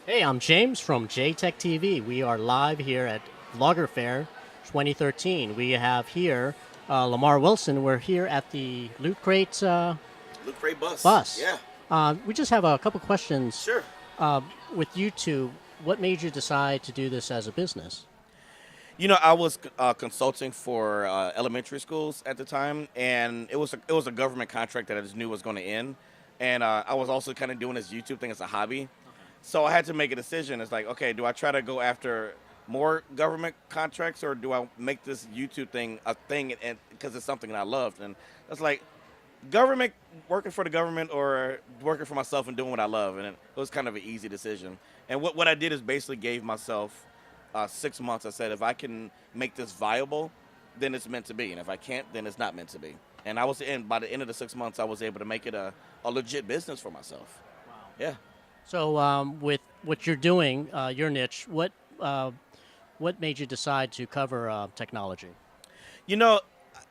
Hey, I'm James from JTech TV. We are live here at Vlogger Fair 2013. We have here Lamar Wilson. We're here at the Loot Crate Loot Crate Bus. bus. Yeah, We just have a couple questions sure. with YouTube. What made you decide to do this as a business? I was consulting for elementary schools at the time, and it was a government contract that I just knew was going to end, and I was also kind of doing this YouTube thing as a hobby, so I had to make a decision. It's like, okay, do I try to go after more government contracts, or do I make this YouTube thing a thing, and because it's something that I loved, and it's like government working for the government or working for myself and doing what I love, and it was kind of an easy decision. And what I did is basically gave myself 6 months. I said, if I can make this viable, then it's meant to be, and if I can't, then it's not meant to be. And by the end of the 6 months, I was able to make it a legit business for myself. Yeah. So, with what you're doing, your niche, what made you decide to cover technology? You know,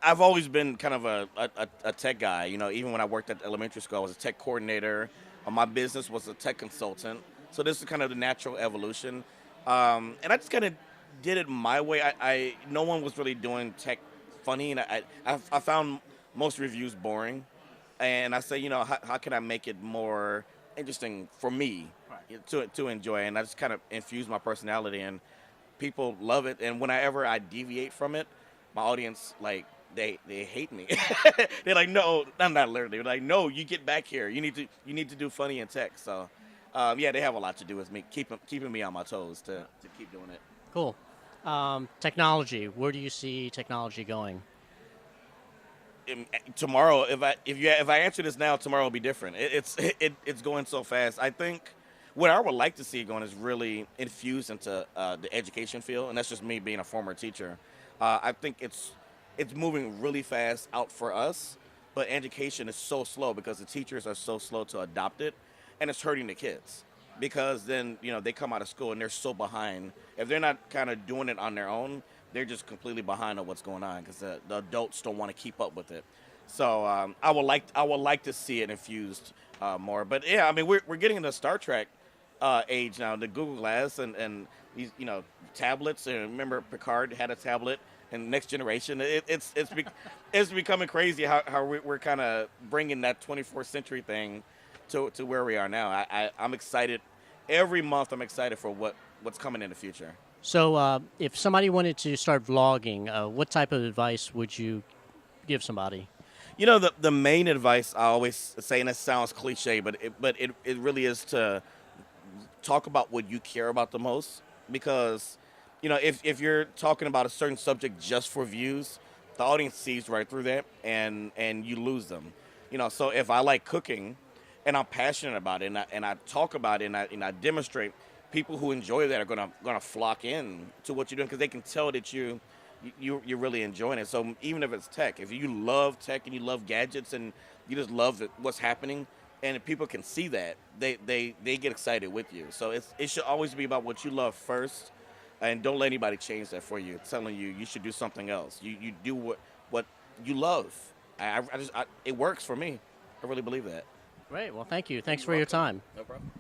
I've always been kind of a tech guy. Even when I worked at elementary school, I was a tech coordinator. My business was a tech consultant. So this is kind of the natural evolution. And I just kind of did it my way. No one was really doing tech funny, and I found most reviews boring. And I say, how can I make it more interesting for me to enjoy? And I just kind of infuse my personality, and people love it. And whenever I deviate from it, my audience they hate me. They're like, no, I'm not literally. They're like, no, you get back here. You need to do funny in tech. So, yeah, they have a lot to do with me keeping me on my toes to keep doing it. Cool. Technology. Where do you see technology going? Tomorrow, if I answer this now, tomorrow will be different. It's going so fast. I think what I would like to see going is really infused into the education field, and that's just me being a former teacher. I think it's moving really fast out for us, but education is so slow because the teachers are so slow to adopt it, and it's hurting the kids because then they come out of school and they're so behind. If they're not kind of doing it on their own, they're just completely behind on what's going on because the adults don't want to keep up with it. So I would like to see it infused more. But yeah, I mean we're getting into Star Trek age now. The Google Glass and these tablets. And remember Picard had a tablet. And Next Generation, it's becoming crazy how we're kind of bringing that 24th century thing to where we are now. I'm excited. Every month I'm excited for what's coming in the future. So, if somebody wanted to start vlogging, what type of advice would you give somebody? The main advice I always say, and it sounds cliche, but it really is to talk about what you care about the most. Because if you're talking about a certain subject just for views, the audience sees right through that, and you lose them. So if I like cooking and I'm passionate about it, and I talk about it, and I demonstrate, people who enjoy that are gonna flock in to what you're doing because they can tell that you're really enjoying it. So even if it's tech, if you love tech and you love gadgets and you just love what's happening, and if people can see that, they get excited with you. So it should always be about what you love first, and don't let anybody change that for you. Telling you should do something else. You do what you love. It works for me. I really believe that. Great. Well, thank you. Thanks You're for your welcome. time. No problem.